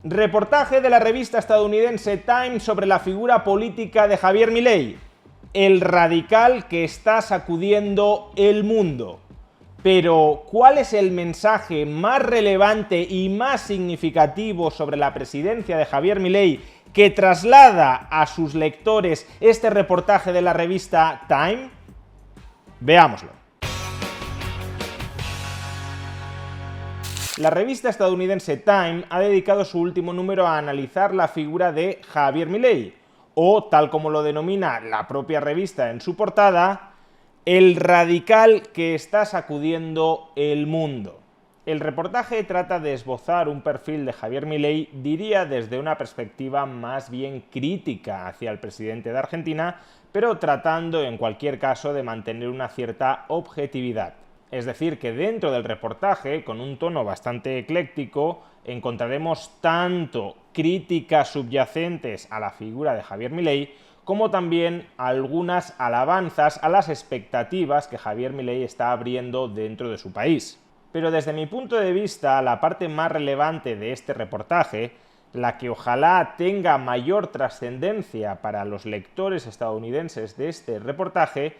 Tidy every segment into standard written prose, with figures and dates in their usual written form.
Reportaje de la revista estadounidense Time sobre la figura política de Javier Milei, el radical que está sacudiendo el mundo. Pero, ¿cuál es el mensaje más relevante y más significativo sobre la presidencia de Javier Milei que traslada a sus lectores este reportaje de la revista Time? Veámoslo. La revista estadounidense Time ha dedicado su último número a analizar la figura de Javier Milei, o tal como lo denomina la propia revista en su portada, el radical que está sacudiendo el mundo. El reportaje trata de esbozar un perfil de Javier Milei, diría desde una perspectiva más bien crítica hacia el presidente de Argentina, pero tratando en cualquier caso de mantener una cierta objetividad. Es decir, que dentro del reportaje, con un tono bastante ecléctico, encontraremos tanto críticas subyacentes a la figura de Javier Milei, como también algunas alabanzas a las expectativas que Javier Milei está abriendo dentro de su país. Pero desde mi punto de vista, la parte más relevante de este reportaje, la que ojalá tenga mayor trascendencia para los lectores estadounidenses de este reportaje,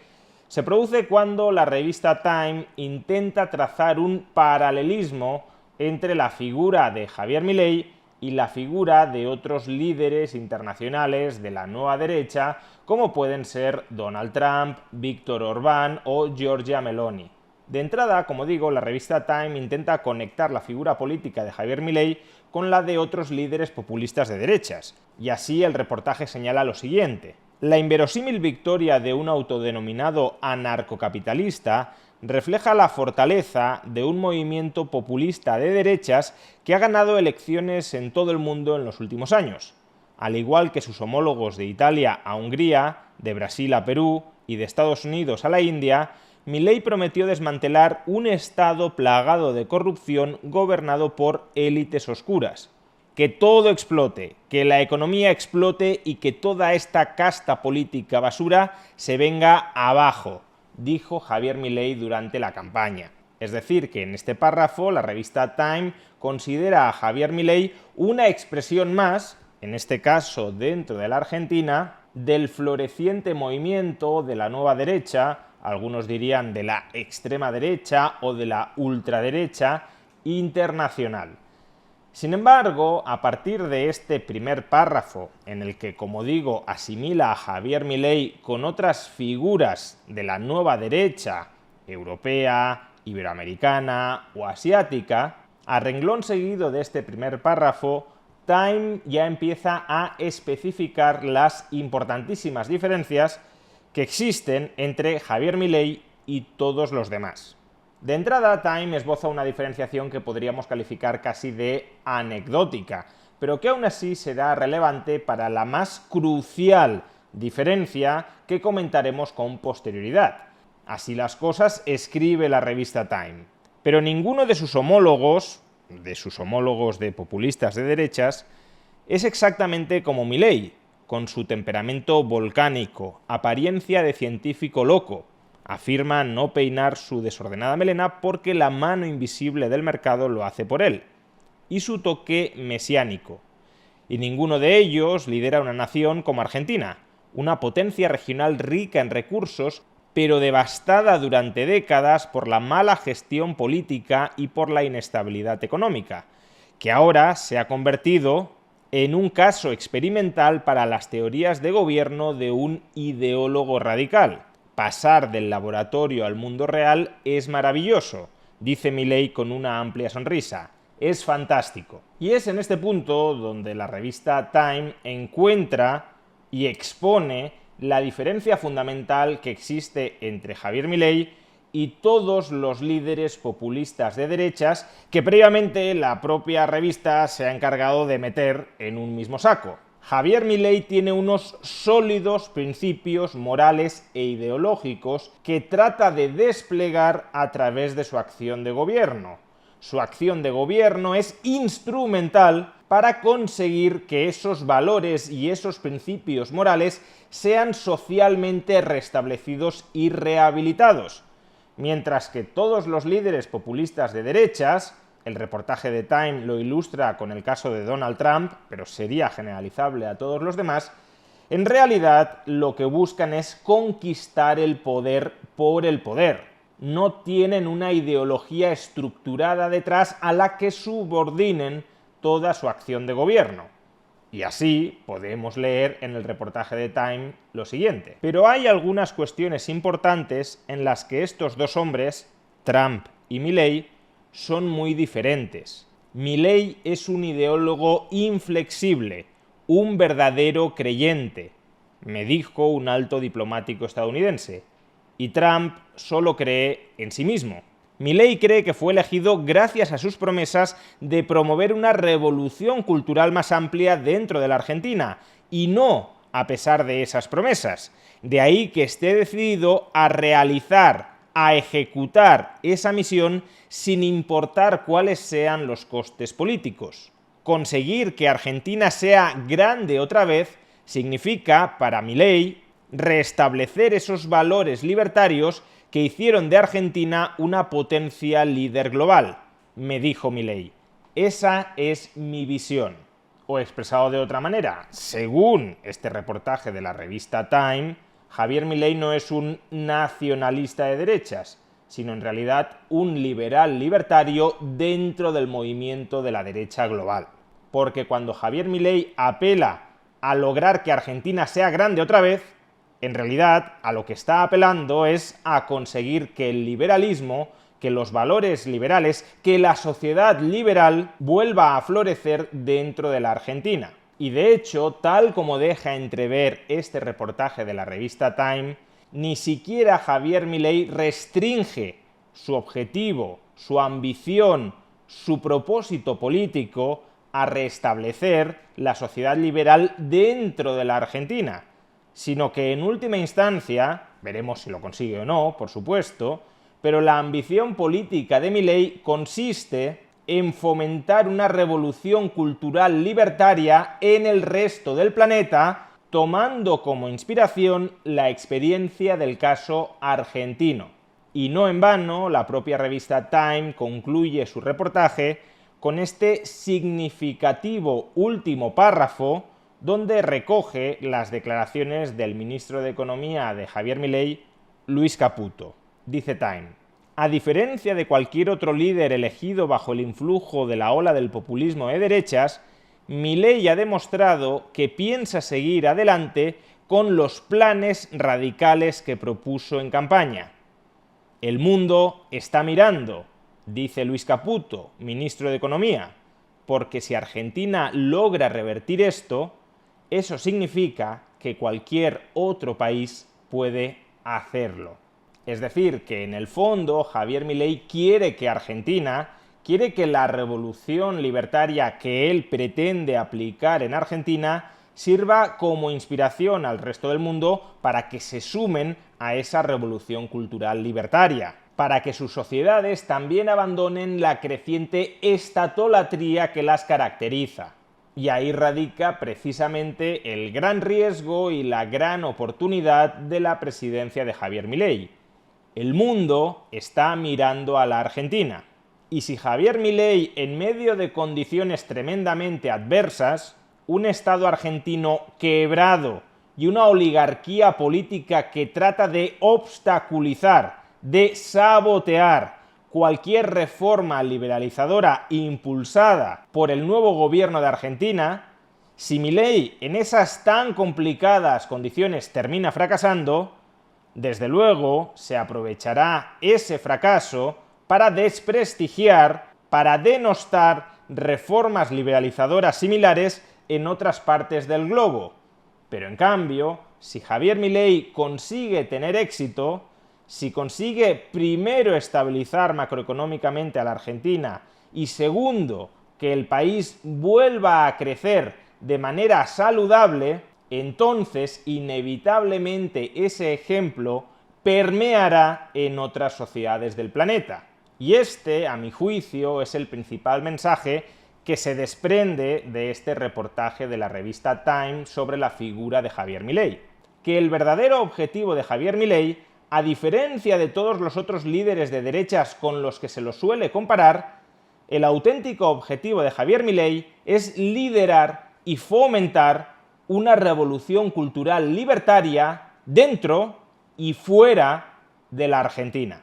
se produce cuando la revista Time intenta trazar un paralelismo entre la figura de Javier Milei y la figura de otros líderes internacionales de la nueva derecha, como pueden ser Donald Trump, Víctor Orbán o Giorgia Meloni. De entrada, como digo, la revista Time intenta conectar la figura política de Javier Milei con la de otros líderes populistas de derechas, y así el reportaje señala lo siguiente. La inverosímil victoria de un autodenominado anarcocapitalista refleja la fortaleza de un movimiento populista de derechas que ha ganado elecciones en todo el mundo en los últimos años. Al igual que sus homólogos de Italia a Hungría, de Brasil a Perú y de Estados Unidos a la India, Milei prometió desmantelar un Estado plagado de corrupción gobernado por élites oscuras. Que todo explote, que la economía explote y que toda esta casta política basura se venga abajo, dijo Javier Milei durante la campaña. Es decir, que en este párrafo la revista Time considera a Javier Milei una expresión más, en este caso dentro de la Argentina, del floreciente movimiento de la nueva derecha, algunos dirían de la extrema derecha o de la ultraderecha internacional. Sin embargo, a partir de este primer párrafo, en el que, como digo, asimila a Javier Milei con otras figuras de la nueva derecha europea, iberoamericana o asiática, a renglón seguido de este primer párrafo, Time ya empieza a especificar las importantísimas diferencias que existen entre Javier Milei y todos los demás. De entrada, Time esboza una diferenciación que podríamos calificar casi de anecdótica, pero que aún así será relevante para la más crucial diferencia que comentaremos con posterioridad. Así las cosas, escribe la revista Time. Pero ninguno de sus homólogos de populistas de derechas, es exactamente como Milei, con su temperamento volcánico, apariencia de científico loco. Afirma no peinar su desordenada melena porque la mano invisible del mercado lo hace por él, y su toque mesiánico. Y ninguno de ellos lidera una nación como Argentina, una potencia regional rica en recursos, pero devastada durante décadas por la mala gestión política y por la inestabilidad económica, que ahora se ha convertido en un caso experimental para las teorías de gobierno de un ideólogo radical. Pasar del laboratorio al mundo real es maravilloso, dice Milei con una amplia sonrisa. Es fantástico. Y es en este punto donde la revista Time encuentra y expone la diferencia fundamental que existe entre Javier Milei y todos los líderes populistas de derechas que previamente la propia revista se ha encargado de meter en un mismo saco. Javier Milei tiene unos sólidos principios morales e ideológicos que trata de desplegar a través de su acción de gobierno. Su acción de gobierno es instrumental para conseguir que esos valores y esos principios morales sean socialmente restablecidos y rehabilitados. Mientras que todos los líderes populistas de derechas, el reportaje de Time lo ilustra con el caso de Donald Trump, pero sería generalizable a todos los demás, en realidad lo que buscan es conquistar el poder por el poder. No tienen una ideología estructurada detrás a la que subordinen toda su acción de gobierno. Y así podemos leer en el reportaje de Time lo siguiente. Pero hay algunas cuestiones importantes en las que estos dos hombres, Trump y Milley, son muy diferentes. Milley es un ideólogo inflexible, un verdadero creyente, me dijo un alto diplomático estadounidense, y Trump solo cree en sí mismo. Milley cree que fue elegido gracias a sus promesas de promover una revolución cultural más amplia dentro de la Argentina, y no a pesar de esas promesas. De ahí que esté decidido a realizar, a ejecutar esa misión sin importar cuáles sean los costes políticos. Conseguir que Argentina sea grande otra vez significa, para Milley, restablecer esos valores libertarios que hicieron de Argentina una potencia líder global, me dijo Milley. Esa es mi visión. O expresado de otra manera, según este reportaje de la revista Time, Javier Milley no es un nacionalista de derechas, sino en realidad un liberal libertario dentro del movimiento de la derecha global. Porque cuando Javier Milley apela a lograr que Argentina sea grande otra vez, en realidad a lo que está apelando es a conseguir que el liberalismo, que los valores liberales, que la sociedad liberal vuelva a florecer dentro de la Argentina. Y de hecho, tal como deja entrever este reportaje de la revista Time, ni siquiera Javier Milley restringe su objetivo, su ambición, su propósito político a restablecer la sociedad liberal dentro de la Argentina, sino que en última instancia, veremos si lo consigue o no, por supuesto, pero la ambición política de Milley consiste en fomentar una revolución cultural libertaria en el resto del planeta, tomando como inspiración la experiencia del caso argentino. Y no en vano, la propia revista Time concluye su reportaje con este significativo último párrafo donde recoge las declaraciones del ministro de Economía de Javier Milley, Luis Caputo. Dice Time: a diferencia de cualquier otro líder elegido bajo el influjo de la ola del populismo de derechas, Milley ha demostrado que piensa seguir adelante con los planes radicales que propuso en campaña. El mundo está mirando, dice Luis Caputo, ministro de Economía, porque si Argentina logra revertir esto, eso significa que cualquier otro país puede hacerlo. Es decir, que en el fondo Javier Milley quiere que Argentina, quiere que la revolución libertaria que él pretende aplicar en Argentina sirva como inspiración al resto del mundo para que se sumen a esa revolución cultural libertaria, para que sus sociedades también abandonen la creciente estatolatría que las caracteriza. Y ahí radica precisamente el gran riesgo y la gran oportunidad de la presidencia de Javier Milley. El mundo está mirando a la Argentina. Y si Javier Milley, en medio de condiciones tremendamente adversas, un Estado argentino quebrado y una oligarquía política que trata de obstaculizar, de sabotear cualquier reforma liberalizadora impulsada por el nuevo gobierno de Argentina, si Milley en esas tan complicadas condiciones termina fracasando, desde luego se aprovechará ese fracaso para desprestigiar, para denostar reformas liberalizadoras similares en otras partes del globo. Pero en cambio, si Javier Milley consigue tener éxito, si consigue primero estabilizar macroeconómicamente a la Argentina y segundo, que el país vuelva a crecer de manera saludable, entonces inevitablemente ese ejemplo permeará en otras sociedades del planeta. Y este, a mi juicio, es el principal mensaje que se desprende de este reportaje de la revista Time sobre la figura de Javier Milley. Que el verdadero objetivo de Javier Milley, a diferencia de todos los otros líderes de derechas con los que se lo suele comparar, el auténtico objetivo de Javier Milei es liderar y fomentar una revolución cultural libertaria dentro y fuera de la Argentina.